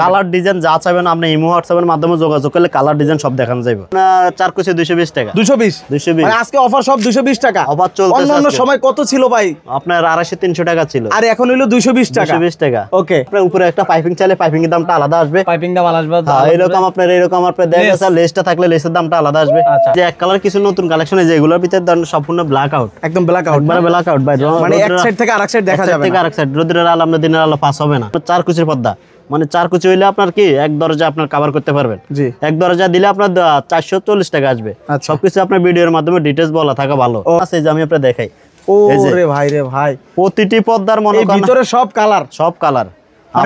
Colour design যা চাইবেন আপনি ইমো হোয়াটসঅ্যাপের মাধ্যমে যোগাযোগ করলে কালার ডিজাইন সব দেখানো যাবে। চার কুচি 220 টাকা। 220 মানে আজকে অফার সব 220 টাকা। অফার চলতেছে। অন্য সময় কত ছিল ভাই? আপনার 250-300 টাকা ছিল, আর এখন হলো 220 টাকা। 220 টাকা। ওকে, আপনার উপরে একটা পাইপিং চাইলে পাইপিং এর দামটা আলাদা আসবে। পাইপিং দাম আলাদা আসবে। হ্যাঁ, এরকম আপনার দেখা গেছে লেসটা থাকলে লেসের দামটা আলাদা আসবে। যে এক কালার কিছু নতুন কালেকশন আছে যেগুলোর ভিতরে সম্পূর্ণ ব্ল্যাক আউট, একদম ব্ল্যাক আউট, একবারে ব্ল্যাক আউট ভাই। মানে এক সাইড থেকে আরেক সাইড দেখা যাবে না, আরেক সাইড রোদের আলো আমরা দিনের আলো পাস হবে না। চার কুচির পর্দা, মানে চার কুচি হইলে আপনার কি এক দরজা আপনার কভার করতে পারবেন। জি, এক দরজা দিলে আপনার 440 টাকা আসবে। সবকিছু আপনার ভিডিওর মাধ্যমে ডিটেইলস বলা থাকা ভালো আছে, যে আমি আপনাদের দেখাই। ওরে ভাই রে ভাই, প্রতিটি পর্দার মনে করেন ভিতরে সব কালার, সব কালার।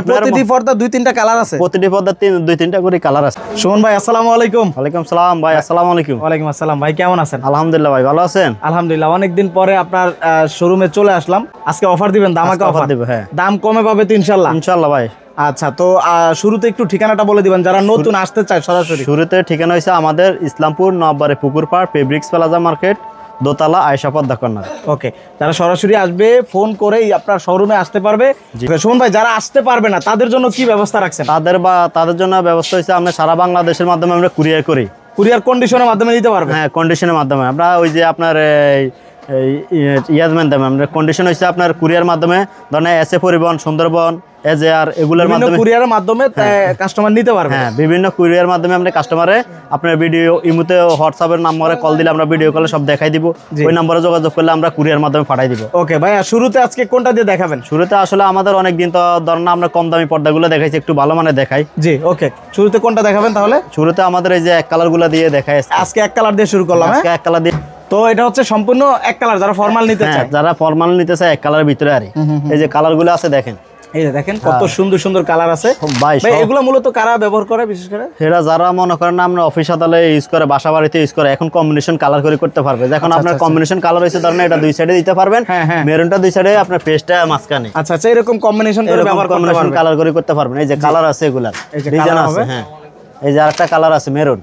প্রতিটি পর্দা 2-3টা কালার আছে, প্রতিটি পর্দা 2-3টা করে কালার আছে। সুমন ভাই আসসালামু আলাইকুম। ওয়ালাইকুম সালাম ভাই। আসসালামু আলাইকুম। ওয়ালাইকুম আসসালাম ভাই, কেমন আছেন? আলহামদুলিল্লাহ ভাই, ভালো আছেন? আলহামদুলিল্লাহ, অনেকদিন পরে আপনার শোরুমে চলে আসলাম। আজকে অফার দিবেন, ধামাকা অফার দিবেন। হ্যাঁ, দাম কমে পাবে তো ইনশাআল্লাহ। ইনশাআল্লাহ ভাই। আচ্ছা, তো শুরুতে একটু ঠিকানাটা বলে দিবেন যারা নতুন আসতে চায় সরাসরি। শুরুতে ঠিকানা হইছে আমাদের ইসলামপুর নববাড়ি পুকুর পাড় ফেব্রিক্স প্লাজা মার্কেট, দোতলা আয়েশা পদ্মা কর্নার। ওকে, যারা সরাসরি আসবে ফোন করেই আপনার শোরুমে আসতে পারবে। সুমন ভাই, যারা আসতে পারবে না তাদের জন্য কি ব্যবস্থা রাখছেন? তাদের জন্য ব্যবস্থা হয়েছে আমরা সারা বাংলাদেশের মাধ্যমে আমরা কুরিয়ার করি। কুরিয়ার কন্ডিশনের মাধ্যমে নিতে পারবে? হ্যাঁ, কন্ডিশনের মাধ্যমে। আমরা ওই যে আপনার ইয়াজমেন দামে আমরা কন্ডিশন হয়েছে আপনার কুরিয়ার মাধ্যমে, ধরেন এসএ পরিবহন, সুন্দরবন, এজেআর, এগুলোর মাধ্যমে কুরিয়ারের মাধ্যমে কাস্টমার নিতে পারবে। হ্যাঁ, বিভিন্ন কুরিয়ার মাধ্যমে আমরা কাস্টমারে আপনার ভিডিও ইমুতে হোয়াটসঅ্যাপের নাম্বারে কল দিলে আমরা ভিডিও কলে সব দেখাই দিব। ওই নম্বরে যোগাযোগ করলে আমরা কুরিয়ার মাধ্যমে পাঠাই দিব। ওকে ভাইয়া, শুরুতে আজকে কোনটা দিয়ে দেখাবেন? শুরুতে আসলে আমাদের অনেক দিন তো ধরেন আমরা কম দামি পর্দাগুলো দেখাইছি, একটু ভালো মানে দেখাই। জি, ওকে, শুরুতে কোনটা দেখাবেন তাহলে? শুরুতে আমাদের এই যে এক কালারগুলো দিয়ে দেখাই। আজকে এক কালার দিয়ে শুরু করলাম। আজকে এক কালার দিয়ে। তো এটা হচ্ছে সম্পূর্ণ এক কালার, যারা ফর্মাল নিতে চায়। যারা ফর্মাল নিতে চায় এক কালারের ভিতরে। আর এই যে কালারগুলো আছে দেখেন, এই যে দেখেন কত সুন্দর সুন্দর কালার আছে ভাই। এগুলো মূলত কারা ব্যবহার করে বিশেষ করে? সেটা যারা মনে করেন আমরা অফিস আদালে ইউজ করে, বাসা বাড়িতে ইউজ করে, এখন কম্বিনেশন কালার করে করতে পারবে। যখন আপনার কম্বিনেশন কালার হয়েছে ধরেন এটা দুই সাইডে দিতে পারবেন, মেরুনটা দুই সাইডে, আপনার পেস্টটা মাঝখানে। আচ্ছা আচ্ছা, এরকম কম্বিনেশন করে ব্যবহার করতে পারবেন, কালার করে করতে পারবেন। এই যে কালার আছে, এগুলার ডিজাইন আছে। হ্যাঁ, এই যে আরেকটা কালার আছে মেরুন,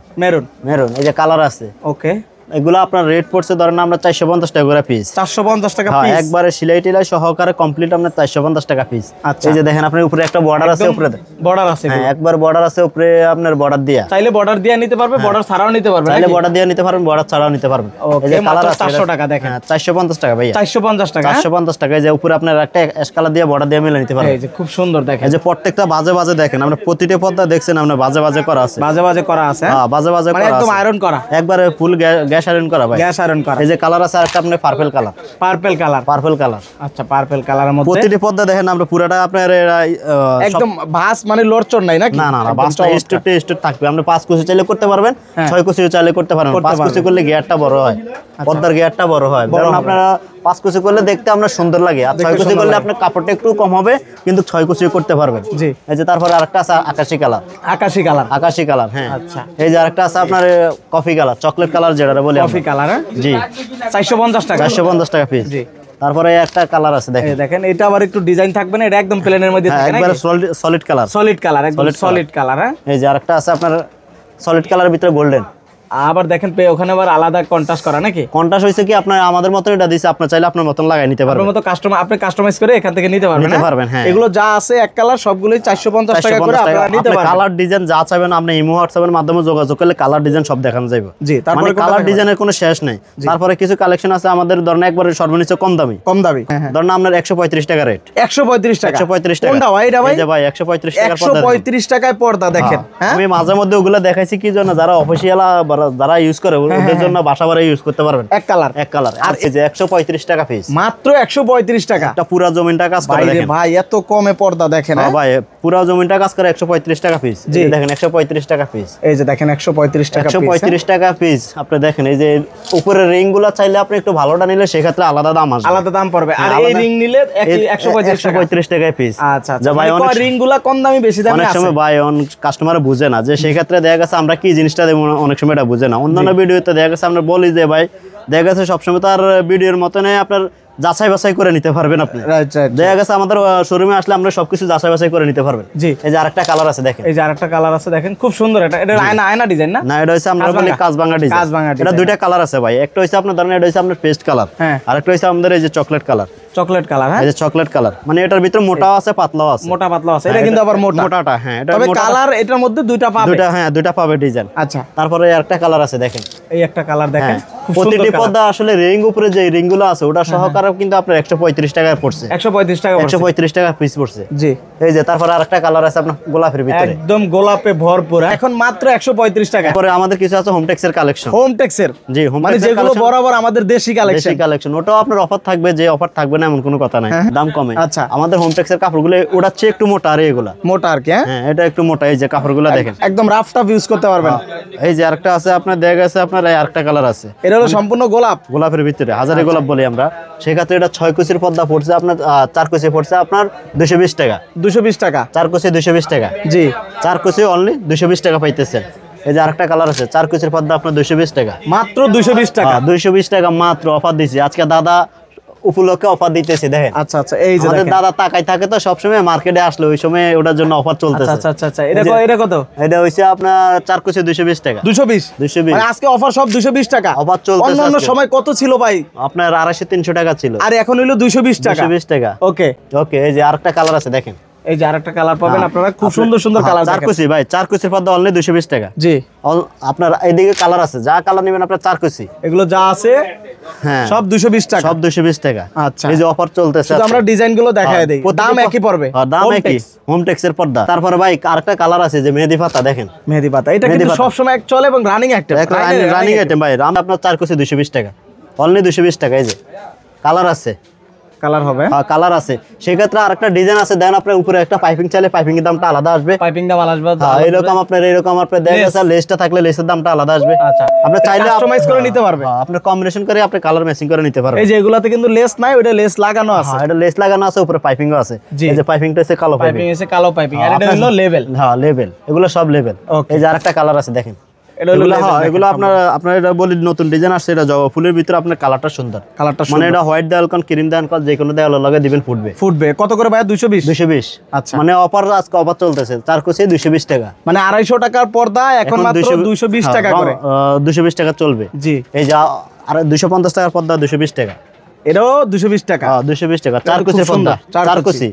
এই যে কালার আছে। ওকে, এগুলো আপনার রেট পড়ছে ধরেন আমরা 450 টাকা করে পিস। 450 টাকা পিস, একবারে সেলাই টেলাই সহকারে কমপ্লিট আপনার 450 টাকা পিস। এই যে দেখেন আপনার উপরে একটা বর্ডার আছে, উপরে বর্ডার আছে। হ্যাঁ, একবার বর্ডার আছে উপরে, আপনার বর্ডার দিয়া চাইলে বর্ডার দিয়ে নিতে পারবে, বর্ডার ছাড়াও নিতে পারবে। চাইলে বর্ডার দিয়ে নিতে পারবেন, বর্ডার ছাড়াও নিতে পারবেন। এই যে কালার আছে 400 টাকা দেখেন। 450 টাকা ভাইয়া, 450 টাকা। 450 টাকা। এই যে উপরে আপনার একটা অ্যাশ কালার দিয়ে বর্ডার দিয়ে মিলে নিতে পারবেন। এই যে খুব সুন্দর দেখেন, এই যে প্রত্যেকটা বাজে বাজে দেখেন, আমরা প্রতিটা পর্দা দেখছেন আমরা বাজে বাজে করা আছে। বাজে বাজে করা আছে। হ্যাঁ, বাজে বাজে করা আছে, একদম আয়রন করা, একবারে ফুল গ্যাস আয়রন করা ভাই। গ্যাস আয়রন করা। এই যে কালার আছে আরেকটা আপনার পার্পল কালার। Purple colour. আচ্ছা, পার্পল কালারের মধ্যে প্রতিটি পর্দা দেখেন আমরা পুরাটা আপনার একদম ভাঁজ, মানে লড়চড় নাই নাকি? না না না, ভাঁজটা স্ট্রেট থাকবে। আপনি 5 কুচি চাইলে করতে পারবেন, 6 কুচি চাইলে করতে পারবেন। 5 কুচি করলে গিয়ারটা বড় হয়, পর্দার গিয়ারটা বড় হয়। কারণ আপনারা 5 কুচি করলে দেখতে আপনার সুন্দর লাগে, আর 6 কুচি করলে আপনার কাপড়টা একটু কম হবে, কিন্তু 6 কুচি করতে পারবেন। জি, এই যে তারপরে আরেকটা আছে আকাশী কালার। আকাশী কালার। হ্যাঁ, আচ্ছা। এই যে আরেকটা আছে আপনার কফি কালার, চকলেট কালার যেটা বলি কফি কালার। জি, 450 টাকা। 450 টাকা পিস। জি, তারপরে একটা কালার আছে দেখেন, এটা আবার একটু ডিজাইন থাকবে না, এটা একদম প্লেনের মধ্যে থাকে, একবারে সলিড কালার। একদম সলিড কালার। হ্যাঁ, এই যে আরেকটা আছে আপনার সলিড কালারের ভিতরে গোল্ডেন। আবার দেখেন ওখানে আবার আলাদা কন্ট্রাস্ট করা নাকি? কন্ট্রাস্ট হইছে কি আপনার আমাদের মতো এটা দিছে, আপনি চাইলে আপনার মতন লাগাই নিতে পারবেন। আপনার মতো আপনি কাস্টমাইজ করে এখান থেকে নিতে পারবেন। হ্যাঁ, এগুলো যা আছে এক কালার সবগুলোই 450 টাকা করে আপনারা নিতে পারবেন। কালার ডিজাইন যা চাইবেন আপনি ইমো হোয়াটসঅ্যাপের মাধ্যমে যোগাযোগ করলে কালার ডিজাইন সব দেখানো যাবে। জি, তারপরে কালার ডিজাইনের কোনো শেষ নাই। তারপরে কিছু কালেকশন আছে আমাদের, ধরেন একবারে সর্বনিম্ন কম দামি। ধরেন আপনার 135 টাকা রেট। 135 টাকা। 135 টাকা। কোনটা ভাই? এটা ভাই? এই যে ভাই 135 টাকা পর্দা। 135 টাকায় পর্দা দেখেন। আমি মাঝে মধ্যে ওগুলা দেখাইছি কি জন্য, যারা অফিশিয়াল যারা ইউজ করে ওদের জন্য বাসা বাড়ি ইউজ করতে পারবেন। এক কালার। আর এই যে 135 টাকা পিস, মাত্র 135 টাকা। এটা পুরো জমিনটা কাজ করে দেখেন ভাই, এত কমে পর্দা দেখেন। হ্যাঁ ভাই, পুরো জমিনটা কাজ করে 135 টাকা পিস। এই দেখেন 135 টাকা পিস। এই যে দেখেন 135 টাকা পিস। 135 টাকা পিস। আপনি দেখেন এই যে উপরের রিংগুলো চাইলে আপনি একটু ভালোটা নিলে সেক্ষেত্রে আলাদা দাম আসবে, আলাদা দাম পড়বে। আর এই রিং নিলে 135 টাকা পিস। আচ্ছা আচ্ছা, ভাই অনেক রিংগুলো কম দামি বেশি দামে আছে। অনেক সময় ভাই কাস্টমার বুঝে না, যে সেই ক্ষেত্রে দেখা গেছে আমরা কি জিনিসটা দেব, অনেক সময় এটা বুঝে না। অন্যান্য ভিডিওতে দেখা গেছে আমরা বলি যে ভাই দেখা গেছে সবসময় তার ভিডিওর মতনে আপনার যাচাই বাছাই করে নিতে পারবেন আপনি। Right right. দেখা গেছে আমাদের শোরুমে আসলে আমরা সবকিছু যাচাই বাছাই করে নিতে পারবেন। জি। এই যে আরেকটা কালার আছে দেখেন, এই যে আরেকটা কালার আছে দেখেন, খুব সুন্দর। এটা আয়না আয়না ডিজাইন না? না, এটা হচ্ছে আমরা বলি কাঁচভাঙা ডিজাইন। কাঁচভাঙা এটা দুইটা কালার আছে ভাই, একটা হচ্ছে আপনার ধরেন এটা হচ্ছে আপনার পেস্ট কালার, হ্যাঁ। আর একটা হচ্ছে আমাদের এই যে চকলেট কালার। চকলেট কালার, হ্যাঁ, এই যে চকলেট কালার, মানে এটার ভিতরে মোটাও আছে পাতলাও আছে। মোটা পাতলা আছে, এটা কিন্তু আবার মোটা। মোটাটা হ্যাঁ, এটা তবে কালার এটার মধ্যে দুইটা পাবে। দুইটা, হ্যাঁ দুইটা পাবে ডিজাইন। আচ্ছা, তারপরে আরেকটা কালার আছে দেখেন, এই একটা কালার দেখেন, খুব সুন্দর প্রতিটি কালার। পর্দা আসলে রিং উপরে যে রিং গুলো আছে ওটা সহকারে কিন্তু আপনার 135 টাকায় পড়ছে। 135 টাকা পড়ছে। 135 টাকা পিস পড়ছে। জি। এই যে তারপরে আরেকটা কালার আছে আপনার গোলাপের ভিতরে, একদম গোলাপে ভরপুর, এখন মাত্র 135 টাকা। পরে আমাদের কিছু আছে হোমটেক্স এর কালেকশন। হোমটেক্স এর, জি, হোমটেক্স মানে এর যেগুলো কালেকশন, বরাবর আমাদের দেশি কালেকশন। দেশি কালেকশন, ওটাও আপনার অফার থাকবে, যে অফার থাকবে না এমন কোনো কথা নাই, দাম কমে। আচ্ছা। আমাদের হোমটেক্স এর কাপড়গুলো ওটার চেয়ে একটু মোটা, আর এগুলা মোটা আর কি, হ্যাঁ, হ্যাঁ এটা একটু মোটা। এই যে কাপড়গুলো দেখেন, একদম রাফ টাফ ইউজ করতে পারবেন। এই যে আরেকটা আছে আপনার দেখা গেছে আপনার এই আরেকটা কালার আছে, এটা হলো সম্পূর্ণ গোলাপ, গোলাপের ভিতরে হাজারি গোলাপ বলি আমরা। সেক্ষেত্রে এটা 6 কুচির পর্দা পড়ছে আপনার, 4 কুচি পড়ছে আপনার 220 টাকা। 220 টাকা, 4 কুচি 220 টাকা। জি। 4 কুচি অনলি 220 টাকা পাইতেছেন। এই যে আরেকটা কালার আছে 4 কুচির পর্দা আপনার 220 টাকা, মাত্র 220 টাকা। 220 টাকা মাত্র অফার দিছি আজকে দাদা উপলক্ষে অফার দিতেছি দেখেন। আচ্ছা আচ্ছা, এই যে আমাদের দেখেন। দাদা তাকাই থাকে তো সবসময়, মার্কেটে আসলে ওই সময় ওটার জন্য অফার চলতেছে। আচ্ছা আচ্ছা আচ্ছা, এটা কত? এটা হইছে আপনার 4 কুচি 220 টাকা। 220, 220 মানে আজকে অফার সব 220 টাকা। অফার চলতেছে অন্যান্য আজকে। সময় কত ছিল ভাই? আপনার 250-300 টাকা ছিল, আর এখন হলো 220 টাকা। 220 টাকা। ওকে ওকে, এই যে আরেকটা কালার আছে দেখেন, এই যে আরেকটা কালার পাবেন আপনারা, খুব সুন্দর সুন্দর কালার। 4 কুচি ভাই, 4 কুচির পর্দা অনলি 220 টাকা। জি। আপনার এইদিকে কালার আছে, যা কালার নেবেন আপনার 4 কুচি, এগুলো যা আছে হ্যাঁ সব 220 টাকা। সব 220 টাকা। আচ্ছা। এই যে অফার চলতেছে, শুধু আমরা ডিজাইন গুলো দেখায় দেই, দাম একই পড়বে। দাম Home একই, Tex। হোমটেক্স এর পর্দা। তারপরে ভাই আরেকটা কালার আছে যে মেহেদি পাতা দেখেন, মেহেদি পাতা, এটা মেহেদি কিন্তু পাতা। সব সময় চলে এবং রানিং একটা রানিং আইটেম ভাই। রাম আপনার 4 কুচি 220 টাকা, অনলি 220 টাকা। এই যে কালার আছে, কালার হবে, কালার আছে। সেক্ষেত্রে আরেকটা ডিজাইন আছে দেন, আপনার উপরে একটা পাইপিং চাইলে পাইপিং এর দামটা আলাদা আসবে। পাইপিং দাম আলাদা আসবে। হ্যাঁ, এরকম আপনার দেখা গেছে লেসটা থাকলে লেসের দামটা আলাদা আসবে। আচ্ছা, আপনি চাইলে কাস্টমাইজ করে নিতে পারবে। হ্যাঁ, আপনি কম্বিনেশন করে আপনি কালার ম্যাচিং করে নিতে পারবেন। এই যে এগুলাতে কিন্তু লেস নাই, ওটা লেস লাগানো আছে। হ্যাঁ, এটা লেস লাগানো আছে, উপরে পাইপিংও আছে। জি। এই যে পাইপিংটা হচ্ছে কালো পাইপিং পাইপিং, এসে কালো পাইপিং, আর এটা হলো লেভেল। হ্যাঁ লেভেল, এগুলো সব লেভেল। Okay. এই যে আরেকটা কালার আছে দেখেন, এটা হলো এগুলো level হ্যাঁ, দেখেন এগুলো আপনার এটা বলি নতুন ডিজাইন আসছে, এটা জবা ফুলের ভিতরে আপনার কালারটা সুন্দর। কালারটা মানে এটা হোয়াইট দেওয়াল কোন ক্রিম দেওয়াল কোন যে কোনো দেওয়াল লাগে দিবেন ফুটবে। ফুটবে কত করে ভাই? 220। 220। আচ্ছা। মানে অফার আজকে অফার চলতেছে, 4 কুচি 220 টাকা। মানে 250 টাকার পর্দা এখন মাত্র 220 টাকা করে। 220 টাকা চলবে। জি। এই যে আর 250 টাকার পর্দা 220 টাকা। এটাও 220 টাকা। 220 টাকা 4 খুব কুচি সুন্দর, পর্দা, 4 কুচি।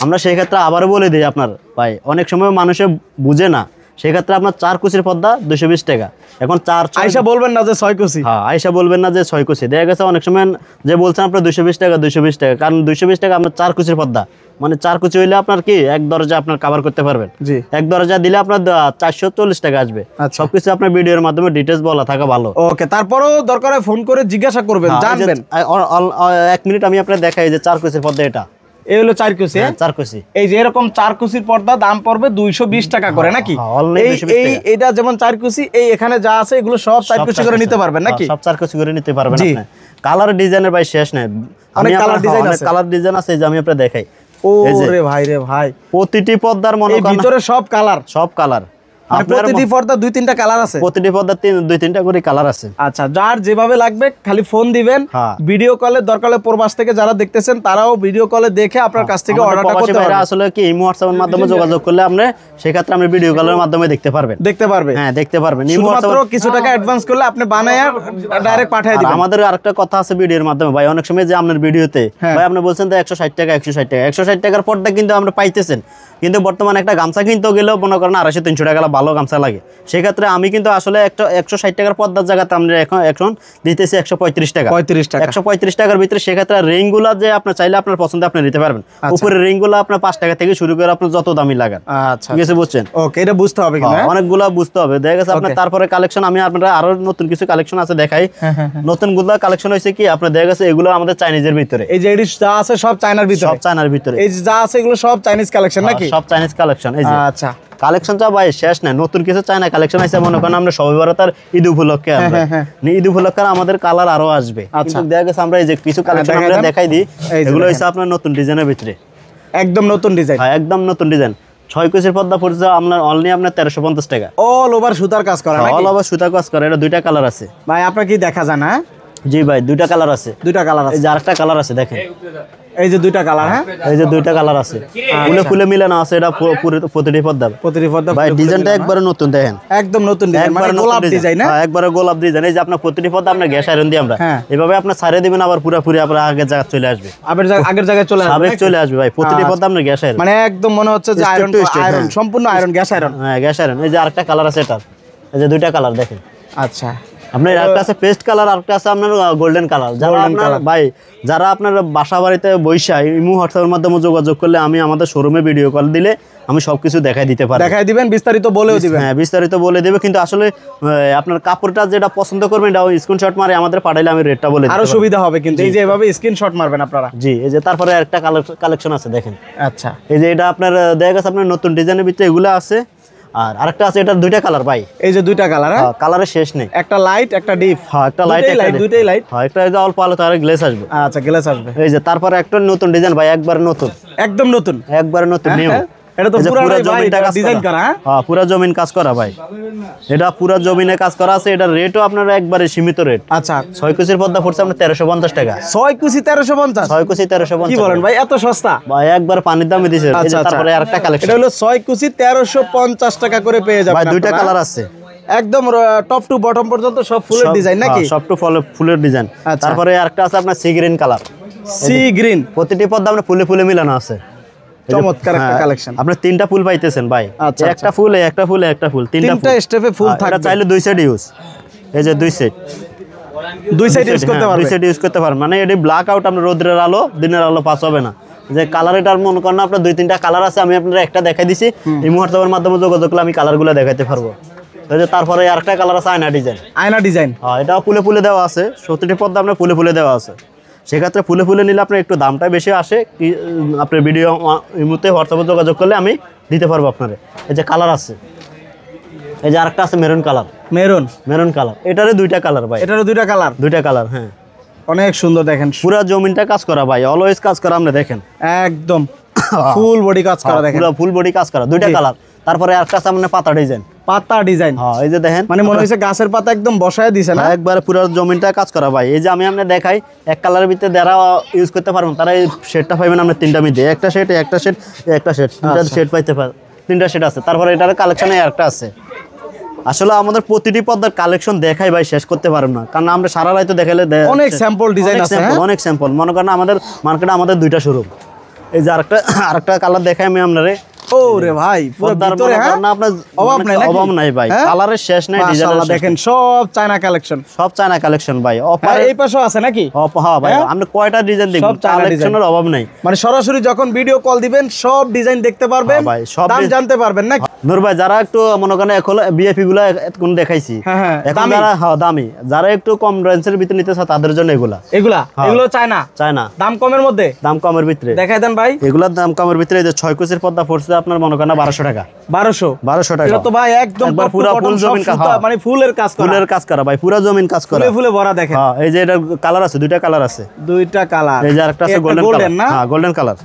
আমরা সেই ক্ষেত্রে আবারও বলে দিই আপনার ভাই, অনেক সময় মানুষে বুঝে না, সেক্ষেত্রে আপনার 4 কুচির পর্দা 220 টাকা। এখন 4 আয়শা বলবেন না যে 6 কুচি। হ্যাঁ, আয়শা বলবেন না যে 6 কুচি। দেখা গেছে অনেক সময় যে বলছেন আপনার 220 টাকা 220 টাকা, কারণ 220 টাকা আপনার 4 কুচির পর্দা, মানে 4 কুচি হইলে আপনার কি এক দরজা আপনার কভার করতে পারবেন। জি। এক দরজা দিলে আপনার 440 টাকা আসবে। আচ্ছা। সবকিছু আপনার ভিডিওর মাধ্যমে ডিটেইলস বলা থাকা ভালো। ওকে, তারপরও দরকার হয় ফোন করে জিজ্ঞাসা করবেন, জানবেন। 1 মিনিট আমি আপনার দেখাই যে 4 কুচির পর্দা এটা। এই হলো 4 কুচি। 4 কুচি। এই যে এরকম 4 কুচির পর্দা দাম পড়বে 220 টাকা করে নাকি? only এই 220 টাকা। এইটা যেমন 4 কুচি, এই এখানে যা আছে এগুলো সব 4 কুচি করে নিতে পারবেন নাকি? সব 4 কুচি করে নিতে পারবেন জি। আপনি। কালার ডিজাইনের ভাই শেষ নাই, অনেক কালার ডিজাইন আছে। কালার ডিজাইন আছে, এই যে আমি আপনাদের দেখাই। ও এই যে রে ভাই রে ভাই, প্রতিটি পর্দার মনে এই করেন ভিতরে সব কালার, সব কালার। মানে প্রতিটি পর্দা 2-3টা কালার আছে। প্রতিটি পর্দা 2-3টা করে কালার আছে। আচ্ছা, যার যেভাবে লাগবে খালি ফোন দিবেন। হ্যাঁ। ভিডিও কলে দরকার হলে প্রবাস থেকে যারা দেখতেছেন তারাও ভিডিও কলে দেখে আপনার কাছ থেকে আমাদের অর্ডারটা প্রবাসী করতে ভাইরা পারবেন। আসলে কি ইমো হোয়াটসঅ্যাপের মাধ্যমে যোগাযোগ করলে আপনি সেক্ষেত্রে আপনি ভিডিও কলের মাধ্যমে দেখতে পারবেন। দেখতে পারবে। হ্যাঁ, দেখতে পারবেন। ইমো শুধুমাত্র হোয়াটসঅ্যাপ কিছু টাকা অ্যাডভান্স করলে আপনি বানায় ডাইরেক্ট পাঠিয়ে দিবেন। আমাদের আরেকটা কথা আছে ভিডিওর মাধ্যমে ভাই, অনেক সময় যে আপনার ভিডিওতে ভাই আপনি বলছেন যে 160 টাকা 160 টাকা 160 টাকার পর্দা কিন্তু আমরা পাইতেছেন, কিন্তু বর্তমানে একটা গামছা কিনতে গেলেও মনে করেন 250-300 টাকা ভালো গামছা লাগে। সেক্ষেত্রে আমি কিন্তু আসলে একটা 160 টাকার পর্দার জায়গাতে আমরা এখন দিতেছি 135 টাকা। 35 টাকা। 135 টাকার ভিতরে সেক্ষেত্রে রিংগুলা যে আপনার চাইলে আপনার পছন্দ আপনি নিতে পারবেন। উপরে রিংগুলা আপনার 5 টাকা থেকে শুরু করে আপনার যত দামি লাগান। আচ্ছা, ঠিক আছে, বুঝছেন? ওকে, এটা বুঝতে হবে কিন্তু অনেকগুলা বুঝতে হবে। দেখা গেছে আপনার তারপরে কালেকশন আমি আপনারা আরো নতুন কিছু কালেকশন আছে দেখাই। নতুন গুলা কালেকশন হইছে কি আপনার দেখা গেছে এগুলো আমাদের চাইনিজের ভিতরে। এই যে এডি যা আছে সব চায়নার ভিতরে, সব চায়নার ভিতরে। এই যে যা আছে এগুলো সব চাইনিজ কালেকশন নাকি? সব চাইনিজ কালেকশন। এই যে আচ্ছা, কালেকশনটা ভাই শেষ নাই, নতুন কিছু চায়না কালেকশন আছে মনে করেন আমরা সবাই বরাত আর ঈদ উপলক্ষে আমরা ঈদ উপলক্ষে আমাদের কালার আরো আসবে। কিন্তু দেখা গেছে আমরা এই যে কিছু কালেকশন আমরা দেখাই দিই, এগুলো হইছে আপনার নতুন ডিজাইনের ভিতরে, একদম নতুন ডিজাইন। হ্যাঁ, একদম নতুন ডিজাইন। 6 কুচির পর্দা পড়ছে আপনার অনলি আপনার 1350 টাকা। অল ওভার সুতার কাজ করা নাকি? অল ওভার সুতা কাজ করা। এটা দুইটা কালার আছে ভাই, আপনার কি দেখা যায় না? জি ভাই, দুইটা কালার আছে। দুইটা কালার আছে, এই যে আরেকটা কালার আছে দেখেন, এই যে দুইটা কালার। হ্যাঁ, এই যে দুইটা কালার আছে, ফুলে ফুলে মিলানো আছে, এটা প্রতিটি পর্দা প্রতিটি পর্দা ভাই। ডিজাইনটা একবারে নতুন দেখেন, একদম নতুন ডিজাইন, মানে গোলাপ ডিজাইন। হ্যাঁ, একবারে গোলাপ ডিজাইন। এই যে আপনার প্রতিটি পর্দা আপনার গ্যাস আয়রন দিয়ে আমরা এভাবে আপনার ছাড়িয়ে দিবেন, আবার পুরোপুরি আপনার আগের জায়গা চলে আসবে, আগের জায়গায় চলে আসবে, চলে আসবে ভাই। প্রতিটি পর্দা আপনার গ্যাস আয়রন, মানে একদম মনে হচ্ছে যে আয়রন, আয়রন সম্পূর্ণ আয়রন, গ্যাস আয়রন। হ্যাঁ, গ্যাস আয়রন। এই যে আরেকটা কালার আছে এটার, এই যে দুইটা কালার দেখেন। আচ্ছা, আপনার একটা আছে পেস্ট কালার, আরেকটা আছে আপনার গোল্ডেন কালার। যারা আপনার ভাই, যারা আপনার বাসা বাড়িতে বৈশা ইমো হোয়াটসঅ্যাপের মাধ্যমে যোগাযোগ করলে আমি আমাদের শোরুমে ভিডিও কল দিলে আমি সবকিছু দেখাই দিতে পারি। দেখাই দিবেন, বিস্তারিত বলেও দিবেন। হ্যাঁ, বিস্তারিত বলে দেবে, কিন্তু আসলে আপনার কাপড়টা যেটা পছন্দ করবেন এটা স্ক্রিনশট মারে আমাদের পাঠাইলে আমি রেটটা বলে দিতে আরো সুবিধা হবে, কিন্তু এই যে এভাবে স্ক্রিনশট মারবেন আপনারা। জি, এই যে তারপরে একটা কালেকশন আছে দেখেন। আচ্ছা, এই যে এটা আপনার দেখা গেছে আপনার নতুন ডিজাইনের ভিতরে এগুলো আছে, আর আরেকটা আছে, এটার দুইটা কালার ভাই। এই যে দুইটা কালার। হ্যাঁ, কালারের শেষ নেই, একটা লাইট একটা ডিপ। হ্যাঁ, একটা লাইট, দুইটাই লাইট। হ্যাঁ, একটা এই যে অল্প আলো তার গ্লেস আসবে। আচ্ছা, গ্লাস আসবে। এই যে তারপরে একটা নতুন ডিজাইন ভাই, একবার নতুন, একদম নতুন, একবারে নতুন নিউ। এটা তো পুরো জমিনটা ডিজাইন করা। হ্যাঁ, পুরো জমিন কাজ করা ভাই, এটা পুরো জমিনে কাজ করা আছে। এটার রেটও আপনার একবারে সীমিত রেট। আচ্ছা, 6 কুচির পর্দা পড়ছে আপনার 1350 টাকা। 6 কুচি 1350? 6 কুচি 1350। কি বলেন ভাই, এত সস্তা ভাই? একবার পানির দামে দিছে। এই যে তারপরে আরেকটা কালেকশন, এটা হলো 6 কুচি 1350 টাকা করে পেয়ে যাবেন ভাই। দুইটা কালার আছে, একদম টপ টু বটম পর্যন্ত সব ফুলের ডিজাইন নাকি? সব টু ফুলের ডিজাইন। তারপরে আরেকটা আছে আপনার sea green colour. Sea green, প্রতিটি পর্দা আপনার ফুলে ফুলে মিলানো আছে। চমৎকার একটা কালেকশন। আপনি তিনটা ফুল পাইতেছেন ভাই, একটা ফুল, একটা ফুল, একটা ফুল, তিনটা স্টেপে ফুল থাকবে। চাইলে দুই সাইড ইউজ, এই যে দুই সাইড ইউজ করতে পারবেন, দুই সাইড ইউজ করতে পারবেন। মানে এটি ব্ল্যাক আউট, আপনার রোদ্রের আলো দিনের আলো পাস হবে না। যে কালার, এটার মনে করেন আপনার 2-3টা কালার আছে, আমি আপনার একটা দেখাই দিছি। এই হোয়াটসঅ্যাপের মাধ্যমে যোগাযোগ করলে আমি কালারগুলো দেখাইতে পারবো। তারপরে আরেকটা কালার আছে আয়না ডিজাইন। আয়না ডিজাইন, হ্যাঁ, এটাও ফুলে ফুলে দেওয়া আছে। 70টি পর্দা আপনার ফুলে ফুলে দেওয়া আছে। সেক্ষেত্রে ফুলে ফুলে নিলে আপনার একটু দামটা বেশি আসে। আপনার ভিডিও এই মুহূর্তে হোয়াটসঅ্যাপে যোগাযোগ করলে আমি দিতে পারবো আপনারে। এই যে কালার আছে, এই যে আরেকটা আছে মেরুন কালার। মেরুন কালার, এটারও দুইটা কালার ভাই। এটারও দুইটা কালার। হ্যাঁ, অনেক সুন্দর। দেখেন পুরো জমিনটা কাজ করা ভাই, অলওয়েজ কাজ করা। আপনি দেখেন একদম ফুল বডি কাজ করা। দেখেন পুরো ফুল বডি কাজ করা, দুইটা কালার। তারপরে আরেকটা আছে আপনার পাতা ডিজাইন। হ্যাঁ, এই যে দেখেন, মানে মনে হচ্ছে গাছের পাতা একদম বসায় দিছে না? একবার পুরো জমিনটা কাজ করা ভাই। এই যে আমি আপনাকে দেখাই, এক কালারের ভিতরে যারা ইউজ করতে পারবেন তারা এই শেডটা পাইবেন আমরা তিনটা মধ্যে। একটা শেড, একটা শেড, একটা শেড, তিনটা শেড পাইতে পারেন। তিনটা শেড আছে। তারপরে এটার কালেকশনে একটা আছে। আসলে আমাদের প্রতিটি পর্দার কালেকশন দেখাই ভাই শেষ করতে পারবো না, কারণ আমরা সারা রাত দেখাইলে অনেক স্যাম্পল ডিজাইন আছে। অনেক স্যাম্পল। মনে করেন আমাদের মার্কেটে আমাদের দুইটা শোরুম। এই যে আরেকটা কালার দেখাই আমি আপনারে। ওরে ভাই, পুরো ভিতরে আপনার অভাব নাই ভাই, কালারের শেষ নাই। মাশাআল্লাহ, দেখেন সব চায়না কালেকশন, সব চায়না কালেকশন ভাই। এই পাশেও আছে নাকি? হ্যাঁ ভাই, আপনি কয়টা ডিজাইন দেখবেন, কালেকশনের অভাব নাই। মানে সরাসরি যখন ভিডিও কল দিবেন সব ডিজাইন দেখতে পারবেন, দাম জানতে পারবেন নাকি? নূর ভাই, যারা একটু মনে করেন এখন বিএপি গুলা কোন দেখাইছি, এখন যারা দামি, যারা একটু কম রেঞ্জের ভিতরে নিতে চায় তাদের জন্য এগুলো চায়না দাম কমের মধ্যে, দাম কমের ভিতরে দেখাই দেন ভাই। এগুলোর দাম কমের ভিতরে যে 6 কুচির পর্দা পড়ছে আপনার মনে করেন 1200 টাকা। 1200 টাকা। এটা তো ভাই একদম পুরো ফুল জমিন কাজ, মানে ফুলের কাজ করা ভাই, পুরো জমিন কাজ করা, ফুলে ভরা। দেখেন এই যে এটার কালার আছে, দুইটা কালার আছে। এই যে আরেকটা আছে গোল্ডেন না? হ্যাঁ, গোল্ডেন কালার।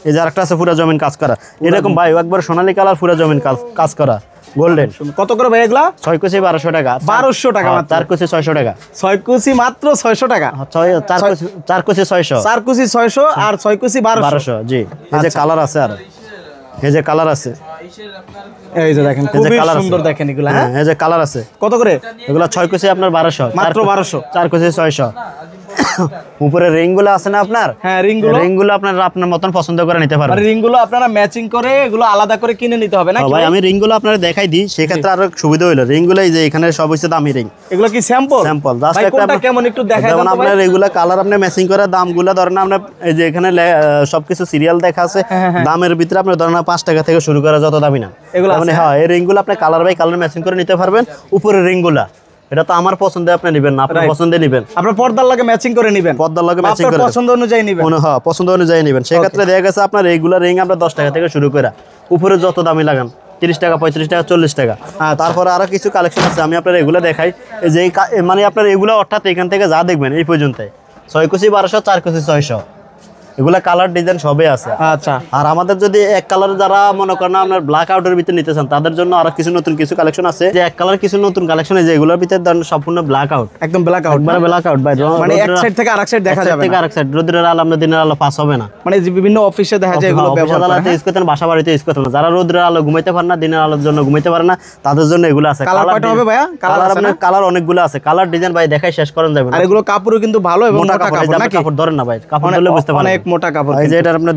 এই যে আরেকটা আছে পুরো জমিন কাজ করা, এরকম ভাই একবার সোনালী কালার, পুরো জমিন কাজ করা গোল্ডেন। কত করে ভাই এগুলা? 6 কুচি 1200 টাকা। 1200 টাকা। 4 কুচি 600 টাকা। 6 কুচি মাত্র 600 টাকা। 4 কুচি 600। 4 কুচি 600 আর 6 কুচি 1200। জি, এই যে কালার আছে, আর এই যে কালার আছে। এই যে দেখেন খুবই সুন্দর। দেখেন এগুলা। হ্যাঁ, এই যে কালার আছে। কত করে এগুলা? 6 কুচি আপনার 1200, মাত্র 1200। 4 কুচি 600। উপরে রিং গুলো আছে না আপনার? হ্যাঁ, রিং গুলো আপনার মতন পছন্দ করে নিতে পারবেন। আর রিং গুলো আপনারা ম্যাচিং করে এগুলো আলাদা করে কিনে নিতে হবে না ভাই? আমি রিং গুলো আপনারা দেখাই দিই, সেক্ষেত্রে আরো সুবিধা হইলো। রিং গুলো এই যে এখানে সব হচ্ছে দামি রিং। এগুলো কি স্যাম্পল? জাস্ট একটা কেমন একটু দেখাই দেন। আপনার রেগুলার কালার আপনি ম্যাচিং করে দামগুলো ধরেন আপনার এই যে এখানে সবকিছু সিরিয়াল দেখা আছে। দামের ভিতরে আপনি ধরেন 5 টাকা থেকে শুরু করে যত দামি না মানে। হ্যাঁ, এই রিং গুলো আপনি কালার বাই কালার ম্যাচিং করে নিতে পারবেন। উপরে রিং গুলা এটা তো আমার পছন্দে আপনি নেবেন না, আপনার পছন্দে নেবেন। আপনার পর্দার লাগে ম্যাচিং করে নেবেন, পর্দার লাগে ম্যাচিং করে পছন্দ অনুযায়ী নেবেন। হ্যাঁ, পছন্দ অনুযায়ী নেবেন। সেক্ষেত্রে দেখা গেছে আপনার রেগুলার রিং আপনার 10 টাকা থেকে শুরু করে উপরে যত দামি লাগান, 30 টাকা, 35 টাকা, 40 টাকা। তারপরে আরো কিছু কালেকশন আছে, আমি আপনার এগুলো দেখাই। এই যে মানে আপনার এগুলো অর্থাৎ এখান থেকে যা দেখবেন এই পর্যন্ত 6 কুচি 1200, 4 কুচি 600। এগুলা কালার ডিজাইন সবই আছে। আচ্ছা, আর আমাদের যদি এক কালার যারা মনে করেন আপনার ব্ল্যাক আউটের ভিতরে নিতে চান তাদের জন্য আরো কিছু নতুন কিছু কালেকশন আছে, যে এক কালার কিছু নতুন কালেকশন আছে যেগুলোর ভিতরে ধরেন সম্পূর্ণ ব্ল্যাক আউট, একদম ব্ল্যাক আউট, একবারে ব্ল্যাক আউট ভাই, মানে এক সাইড থেকে আরেক সাইড দেখা যাবে থেকে আরেক সাইড, রোদের আলো আমরা দিনের আলো পাস হবে না, মানে যে বিভিন্ন অফিসে দেখা যায় এগুলো ব্যবহার করে। ইউজ করতে বাসা বাড়িতে ইউজ করতে না, যারা রোদের আলো ঘুমাইতে পারে না, দিনের আলোর জন্য ঘুমাইতে পারে না, তাদের জন্য এগুলো আছে। কালার কয়টা হবে ভাইয়া? কালার আপনার কালার অনেকগুলো আছে, কালার ডিজাইন ভাই দেখাই শেষ করেন যাবে না। আর এগুলো কাপড়ও কিন্তু ভালো এবং মোটা কাপড় নাকি? কাপড় ধরেন না ভাই, কাপড় ধরলে বুঝতে পারবেন অনেক মোটা কাপড়। এই যে এটার আপনার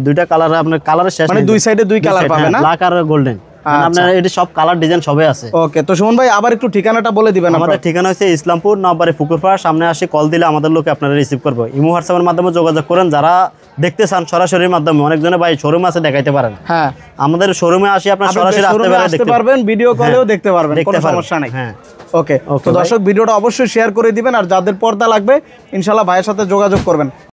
দুইটা কালার, আপনার কালারের শেষ মানে দুই সাইডে দুই কালার পাবেন না, ব্ল্যাক আর গোল্ডেন, আপনার এটা সব কালার ডিজাইন সবই আছে। ওকে, তো সুমন ভাই আবার একটু ঠিকানাটা বলে দিবেন। আমাদের ঠিকানা হচ্ছে ইসলামপুর নবাবাড়ি পুকুরপাড়, সামনে আসে কল দিলে আমাদের লোকে আপনারা রিসিভ করবো। ইমো হোয়াটসঅ্যাপের মাধ্যমে যোগাযোগ করেন, যারা দেখতে চান সরাসরির মাধ্যমে, অনেকজনে ভাই শোরুম আছে দেখাইতে পারেন, হ্যাঁ আমাদের শোরুমে আসি আপনার সরাসরি আসতে পারবেন, ভিডিও কলেও দেখতে পারবেন, কোনো সমস্যা নাই। হ্যাঁ ওকে, তো দর্শক ভিডিওটা অবশ্যই শেয়ার করে দিবেন, আর যাদের পর্দা লাগবে ইনশাআল্লাহ ভাইয়ের সাথে যোগাযোগ করবেন।